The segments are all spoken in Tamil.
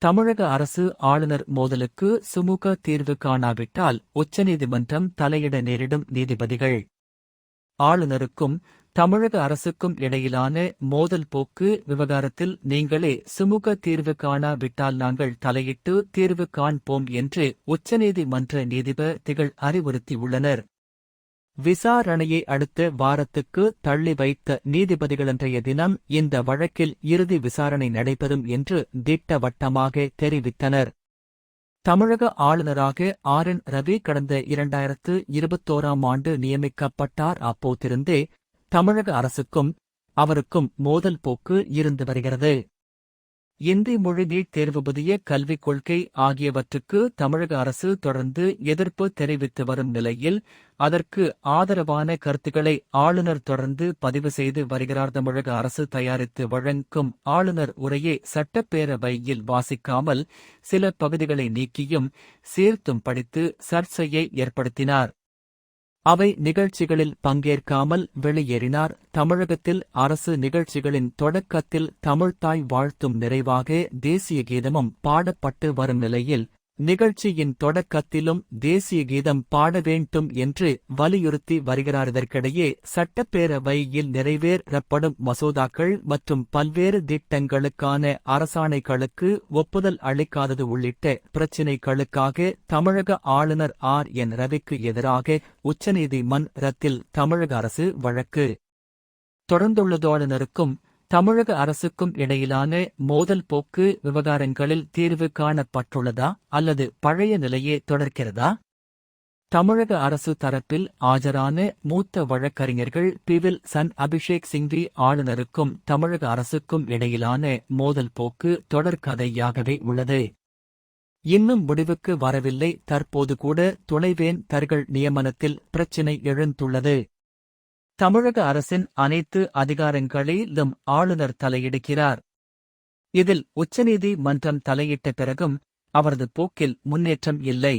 தமிழக அரசு ஆளுநர் மோதலுக்கு சுமூக தீர்வு காணாவிட்டால் உச்சநீதிமன்றம் தலையிட நேரிடும் நீதிபதிகள். ஆளுநருக்கும் தமிழக அரசுக்கும் இடையிலான மோதல் போக்கு விவகாரத்தில் நீங்களே சுமூக தீர்வு காணாவிட்டால் நாங்கள் தலையிட்டு தீர்வு காண்போம் என்று உச்சநீதிமன்ற நீதிபதிகள் அறிவுறுத்தியுள்ளனர். விசாரணையை அடுத்த வாரத்துக்கு தள்ளி வைத்த நீதிபதிகளன்றைய தினம் இந்த வழக்கில் இறுதி விசாரணை நடைபெறும் என்று திட்டவட்டமாக தெரிவித்தனர். தமிழக ஆளுநராக ஆர்.என். ரவி கடந்த 2021ஆம் ஆண்டு நியமிக்கப்பட்டார். அப்போதிருந்தே தமிழக அரசுக்கும் அவருக்கும் மோதல் போக்கு இருந்து வருகிறது. இந்தி மொழி நீட் தேர்வு, புதிய கல்விக் கொள்கை ஆகியவற்றுக்கு தமிழக அரசு தொடர்ந்து எதிர்ப்பு தெரிவித்து வரும் நிலையில் அதற்கு ஆதரவான கருத்துக்களை ஆளுநர் தொடர்ந்து பதிவு செய்து வருகிறார். தமிழக அரசு தயாரித்து வழங்கும் ஆளுநர் உரையை சட்டப்பேரவையில் வாசிக்காமல் சில பகுதிகளை நீக்கியும் சேர்த்தும் படித்து சர்ச்சையை ஏற்படுத்தினார். அவை நிகழ்ச்சிகளில் பங்கேற்காமல் வெளியேறினார். தமிழகத்தில் அரசு நிகழ்ச்சிகளின் தொடக்கத்தில் தமிழ்த்தாய் வாழ்த்தும் நிறைவாக தேசிய கீதமும் பாடப்பட்டு வரும் நிலையில் நிகழ்ச்சியின் தொடக்கத்திலும் தேசிய கீதம் பாட வேண்டும் என்று வலியுறுத்தி வருகிறார். இதற்கிடையே சட்டப்பேரவையில் நிறைவேற்றப்படும் மசோதாக்கள் மற்றும் பல்வேறு திட்டங்களுக்கான அரசாணைகளுக்கு ஒப்புதல் அளிக்காதது உள்ளிட்ட பிரச்சினைகளுக்காக தமிழக ஆளுநர் ஆர்.என். ரவிக்கு எதிராக உச்சநீதிமன்றத்தில் தமிழக அரசு வழக்கு தொடர்ந்துள்ளது. ஆளுநருக்கும் தமிழக அரசுக்கும் இடையிலான மோதல் போக்கு விவகாரங்களில் தீர்வு காணப்பட்டுள்ளதா அல்லது பழைய நிலையே தொடர்கிறதா? தமிழக அரசு தரப்பில் ஆஜரான மூத்த வழக்கறிஞர்கள் பிவில் சன் அபிஷேக் சிங்வி ஆளுநருக்கும் தமிழக அரசுக்கும் இடையிலான மோதல் போக்கு தொடர்கதையாகவே உள்ளது. இன்னும் முடிவுக்கு வரவில்லை. தற்போது கூட துணைவேந்தர்கள் நியமனத்தில் பிரச்சினை எழுந்துள்ளது. தமிழக அரசின் அனைத்து அதிகாரங்களிலும் ஆளுநர் தலையிடுகிறார். இதில் உச்சநீதிமன்றம் தலையிட்ட பிறகும் அவரது போக்கில் முன்னேற்றம் இல்லை.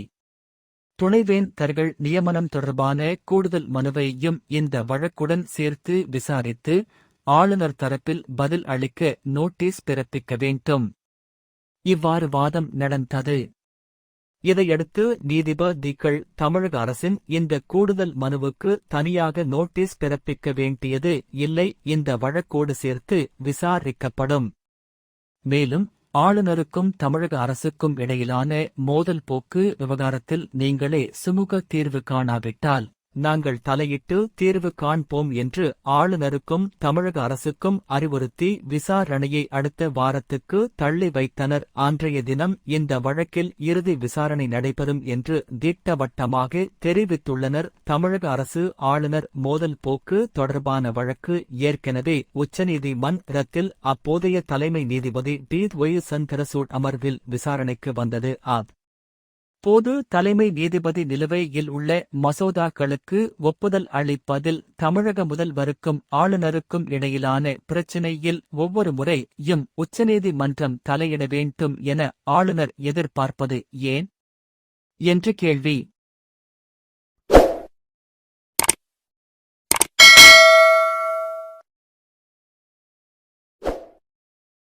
துணைவேந்தர்கள் நியமனம் தொடர்பான கூடுதல் மனுவையும் இந்த வழக்குடன் சேர்த்து விசாரித்து ஆளுநர் தரப்பில் பதில் அளிக்க நோட்டீஸ் பிறப்பிக்க வேண்டும். இவ்வாறு வாதம் நடந்தது. இதையடுத்து நீதிபதிகள் தமிழக அரசின் இந்த கூடுதல் மனுவுக்கு தனியாக நோட்டீஸ் பிறப்பிக்க வேண்டியது இல்லை, இந்த வழக்கோடு சேர்த்து விசாரிக்கப்படும். மேலும் ஆளுநருக்கும் தமிழக அரசுக்கும் இடையிலான மோதல் போக்கு விவகாரத்தில் நீங்களே சுமூக தீர்வு காணாவிட்டால் நாங்கள் தலையிட்டு தீர்வு காண்போம் என்று ஆளுநருக்கும் தமிழக அரசுக்கும் அறிவுறுத்தி விசாரணையை அடுத்த வாரத்துக்கு தள்ளி வைத்தனர். அன்றைய தினம் இந்த வழக்கில் இறுதி விசாரணை நடைபெறும் என்று திட்டவட்டமாக தெரிவித்துள்ளனர். தமிழக அரசு ஆளுநர் மோதல் போக்கு தொடர்பான வழக்கு ஏற்கனவே உச்சநீதிமன்றத்தில் அப்போதைய தலைமை நீதிபதி டி.ஒய். சந்திரசூட் அமர்வில் விசாரணைக்கு வந்தது. போது தலைமை நீதிபதி நிலுவையில் உள்ள மசோதாக்களுக்கு ஒப்புதல் அளிப்பதில் தமிழக முதல்வருக்கும் ஆளுநருக்கும் இடையிலான பிரச்சினையில் ஒவ்வொரு முறையும் உச்சநீதிமன்றம் தலையிட வேண்டும் என ஆளுநர் எதிர்பார்ப்பது ஏன் என்று கேள்வி